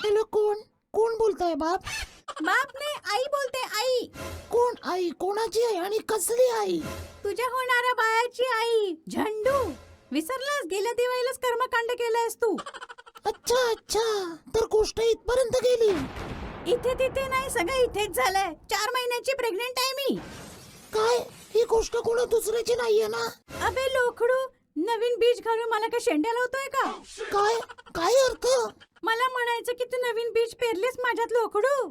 Hello, कोण कोण बोलताय? बाप? बाप नाही, आई बोलते. आई. कोण आई? कोणाची आई आणि कसली आई? तुझ्या होणाऱ्या बाळाची आई. झंडू. विसरलास? गेल्या दिवाळीलाच कर्मकांड केलंयस तू. अच्छा अच्छा, तर गोष्ट इथपर्यंत गेली. इथे तिथे नाही, सगळं इथेच झालंय. 4 महिन्याची प्रेग्नेंट आहे मी. काय? ही गोष्ट कोणा दुसऱ्याची नाहीये ना? अबे लोखडू, नवीन बीज घालून मला काय शेंड्या लावतोय का? काय काय अर्थ? मला म्हणायचं की तू नवीन बीज पेरलीस माझ्यात लोखडू.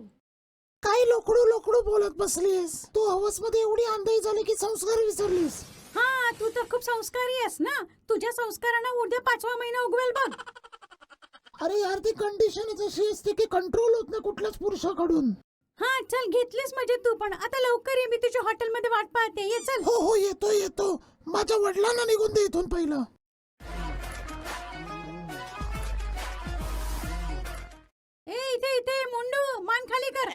काय लोकडू लोकडू बोलत बसलीस? तू हवस मध्ये एवढी आंधळी झाली की संस्कार विसरलीस. हा, तू तर खूप संस्कारी आहेस ना. तुझ्या संस्कारांना उद्या 5वा महिना उगवेल बघ. अरे यार, ती कंडिशनच अशी असते की कंट्रोल होत नाही कुठल्याच पुरुषाकडून. हा चल, घेतलीस म्हणजे तू पण. आता लवकर ये, मी तुझ्या हॉटेलमध्ये वाट पाहते. ये चल. हो हो, येतो येतो. माझ्या वडिलांना निघून दे इथून पहिलं. इथे इथे मुंडू, मान खाली कर.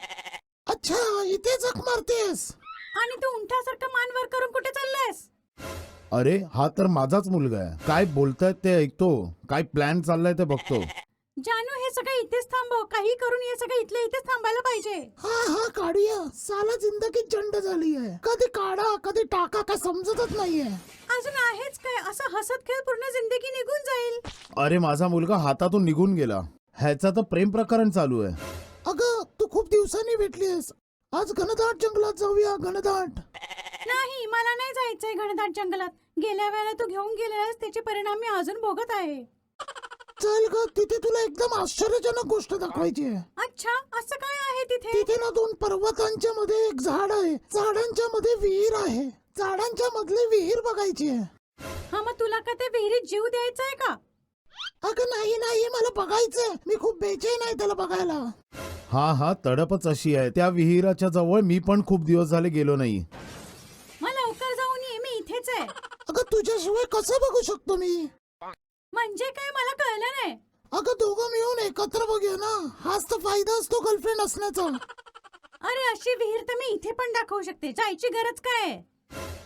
अच्छा, इथे जख मारतेस? आणि तू उंठासारखं मान वर करून कुठे चाललायस? अरे हा तर माझाच मुलगा आहे. काय बोलतायत ते ऐकतो, काय प्लॅन चाललाय ते बघतो. जानू, हे सगळं इथेच थांबव. काही करून हे सगळं इथल्या इथेच थांबायला पाहिजे. हा हा, काढूया. साला जिंदगी जंड झाली आहे. कधी काढा कधी टाका, काय समजतच नाहीये. अजून आहेच काय? असं हसत खेळ पूर्ण जिंदगी निघून जाईल. अरे माझा मुलगा हातातून निघून गेला. ह्याचा तर प्रेम प्रकरण चालू आहे. अगं, तू खूप दिवसांनी भेटलीस. आज घनदाट जंगलात जाऊया. घनदाट. नाही, मला नाही जायचंय घनदाट जंगलात. गेल्या वेळेला तू घेऊन गेलेलास त्याचे परिणाम मी अजून भोगत आहे. चल ग, तिथे तुला एकदम आश्चर्यजनक गोष्ट दाखवायची आहे. अच्छा, असं काय आहे तिथे? तिथे ना 2 पर्वतांच्या मध्ये एक झाड आहे. झाडांच्या मध्ये विहीर आहे. झाडांच्या मधली विहीर बघायची आहे. हा, मग तुला का ते विहिरीत जीव द्यायचा आहे का? अगं नाही नाही, मला बघायचंय. मी खूप बेचैन आहे त्याला बघायला. हा तडपच अशी आहे. त्या विहिराच्या जवळ मी पण खूप दिवस झाले गेलो नाही. मग लवकर जाऊन ये, मी इथेच आहे. अगं, तुझ्याशिवाय कसं बघू शकतो मी? म्हणजे काय, मला कळलं नाही. अगं, दोघं मिळून एकत्र बघूया ना. हाच तर फायदा असतो गर्लफ्रेंड असण्याचा. अरे, अशी विहीर तर मी इथे पण दाखवू शकते. जायची गरज काय आहे?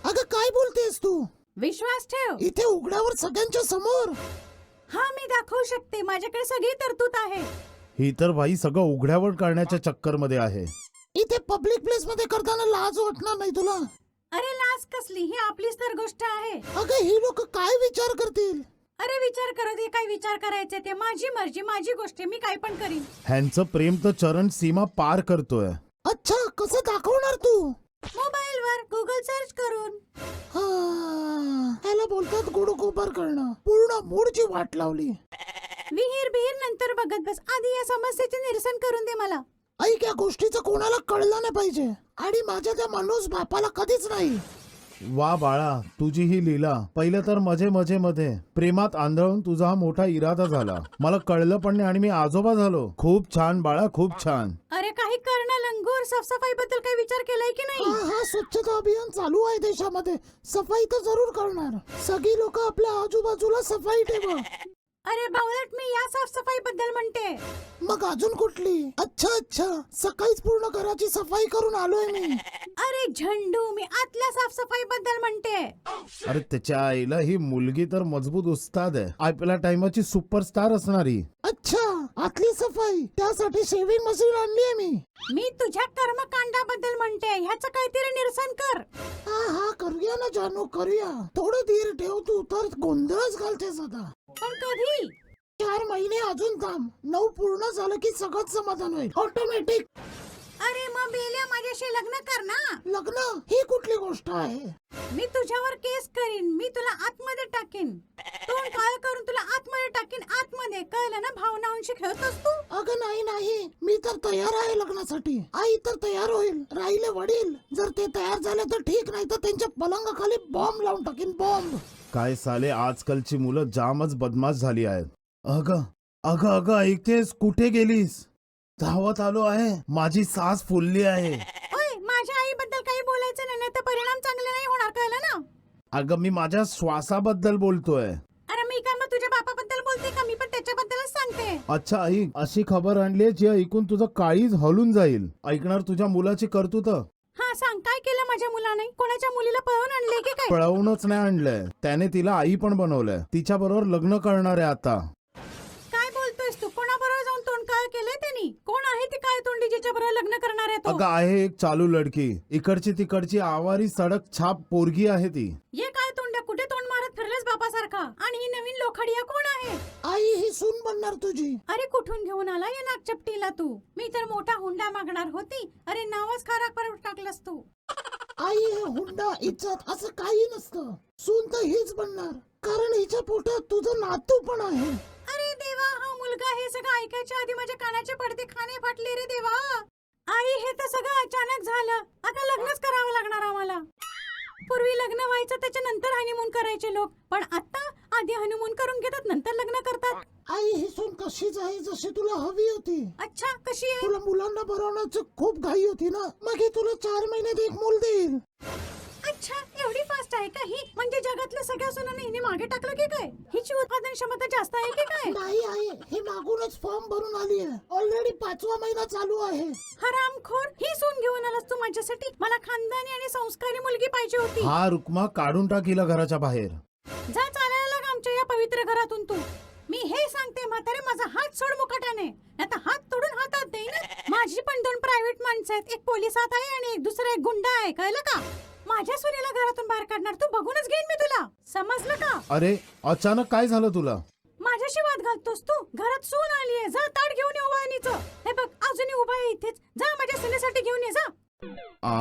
अगं, काय बोलतेस तू? विश्वास ठेव. इथे उघड्यावर सगळ्यांच्या समोर. हा, मी दाखवू शकते. माझ्याकडे सगळी तरतूद आहे. ही तर बाई सगळं उघड्यावर करण्याच्या चक्कर मध्ये आहे. इथे पब्लिक प्लेस मध्ये करताना लाज वाटणार नाही तुला? अरे लाज कसली, ही आपलीच तर गोष्ट आहे. अगं, ही लोक काय विचार करतील? अरे विचार करत, हे काय विचार करायचे? ते माझी मर्जी, माझी गोष्ट, मी काय पण करीन. ह्यांचं प्रेम तर चरण सीमा पार करतोय. अच्छा, कसं दाखवणार तू? मोबाईल वर गुगल सर्च करून. हा, ह्याला बोलतात गोड गोबर करणं. पूर्ण मूडची वाट लावली. विहीर बिहीर नंतर बघत बस. आधी या समस्येचे निरसन करून दे मला. ऐक, या गोष्टीचं कोणाला कळलं नाही पाहिजे. आणि माझ्या त्या मनोज बापाला कधीच नाही. वा बाळा, तुझी ही लीला. पहिलं तर मध्ये प्रेमात आंधळून तुझा हा मोठा इरादा झाला. मला कळलं पण नाही आणि मी आजोबा झालो. खूप छान बाळा, खूप छान. अरे काही करणं लंगूर, साफसफाई बद्दल काही विचार केलाय की नाही? हा स्वच्छता अभियान चालू आहे देशामध्ये. सफाई तर जरूर करणार. सगळी लोक आपल्या आजूबाजूला सफाई ठेवा. अरे बावळट, मी या साफसफाई बद्दल म्हणते. मग अजून कुठली? अच्छा अच्छा, सकाळीच पूर्ण घराची सफाई करून आलोय मी. अरे झंडू, मी आतल्या साफसफाई बद्दल म्हणते. अरे त्याच्या आईला, ही मुलगी तर मजबूत उस्ताद आहे. आपल्या टाइमाची सुपरस्टार असणारी. अच्छा, आतली सफाई. त्यासाठी शेविंग मशीन आणली आहे मी. मी तुझ्या कर्मकांडाबद्दल म्हणते. ह्याचं काहीतरी निरसन कर. हा करूया ना जानू, करूया. थोडं धीर ठेव, तू तर गोंधळच घालतेस आता. पण कधी? 4 महिने अजून थांब. 9 पूर्ण झालं की सगळं समाधान होईल ऑटोमॅटिक. अरे मग बेल्या, माझ्याशी लग्न कर ना. लग्न ही कुठली गोष्ट आहे? मी तुझ्यावर केस करीन. मी तुला आतमध्ये टाकीन. तोंड काळ करून तुला आतमध्ये टाकीन. आतमध्ये, कळलं ना? भावनांशी खेळतोस तू. अगं नाही नाही, मी तर तयार आहे लग्नासाठी. आई तर तयार होईल. राहिले वडील. जर ते तयार झाले तर ठीक, नाही तर त्यांच्या पलंगाखाली बॉम्ब लावून टाकीन, बॉम्ब. काय साले, आजकालची मुलं जामच बदमाश झाली आहेत. अगं अगं अगं, ऐकतेस? कुठे गेलीस? धावत आलो आहे. माझी सास फुलली आहे. ओय, माझ्या आईबद्दल काही बोलायचं नाही, तर परिणाम चांगले नाही होणार, कळलं ना? अगं मी माझ्या श्वासाबद्दल बोलतोय. अरे मी काय मग तुझ्या बापाबद्दल बोलते का? मी पण त्याच्याबद्दलच सांगते. अच्छा आई, अशी खबर आणली जी ऐकून तुझं काळीज हलून जाईल. ऐकणार तुझ्या मुलाची कर्तृत्व? हा सांग, काय केलं माझ्या मुलाने? कोणाच्या मुलीला पळवून आणले की काय? पळवूनच नाही आणलंय, त्याने तिला आई पण बनवलंय. तिच्या बरोबर लग्न करणार आहे आता. काय बोलतोयस तू? कोणाबरोबर जाऊन तोंड काळ केलंय? कोणाच्या बरोबर लग्न करणार आहे तो? अगं आहे एक चालू लडकी, इकडची तिकडची आवारी सडक छाप पोरगी आहे ती. ये काय तोंड्या, कुठे तोंड मारत फिरलेस बापासारखा? आणि ही नवीन लोखडिया कोण आहे? आई ही सून बनणार तुझी. अरे कुठून घेऊन आला या नागचपटीला तू? मी तर मोठा हुंडा मागणार होती. अरे नावच खराब करून टाकलंस तू. आई हे हुंडा इज्जत असं काही नसतं. सून तर हीच बनणार, कारण हिच्या पोटात तुझं नातू पण आहे. अरे देवा, हा मुलगा हे सगळं ऐकायच्या आधी माझ्या कानाचे पडदे खाणे फाटले रे देवा. आई हे तर सगळं अचानक झालं. आता लग्नच करावं लागणार आम्हाला. पूर्वी लग्न व्हायचं त्याच्या नंतर हनीमून करायचे लोक, पण आता आधी हनीमून करून घेतात नंतर लग्न करतात. आई ही सून कशीच आहे जशी तुला हवी होती. अच्छा, कशी आहे? तुला मुलांना भरवण्याची खूप घाई होती ना, मग ही तुला 4 महिन्यात एक मूल देईल. अच्छा, एवढी फास्ट आहे का ही? म्हणजे जगातल्या सगळ्या सुनांना हिने मागे टाकलं की काय? हिची उत्पादन क्षमता जास्त आहे की काय? नाही आई, हे मागूनच फॉर्म भरून आली आहे. ऑलरेडी 5वा महिना चालू आहे. हरामखोर, ही सून घेऊन आलास तू माझ्यासाठी? मला खानदानी आणि संस्कारी मुलगी पाहिजे होती. हा रुक्मा, काढून टाक हिला घराच्या बाहेर. जा चालायला लाग आमच्या या पवित्र घरातून तू. मी हे सांगते म्हातारे, माझा हात सोड मुकाट्याने, आता हात तोडून हातात देईन. माझी पण 2 प्रायव्हेट माणसं आहेत, एक पोलिसात आहे आणि एक दुसरा एक गुंडा आहे, कळलं का? माझ्या सुनेला घरातून बाहेर काढणार तू, बघूनच घेईन मी तुला, समजलं का? अरे अचानक काय झालं तुला? माझ्याशी वाद घालतोस तू? घरात सून आली आहे, जा ताट घेऊन ये वहिनीचं. हे बघ अजूनही उभा आहे इथेच, जा माझ्या सुनेसाठी घेऊन ये जा. आ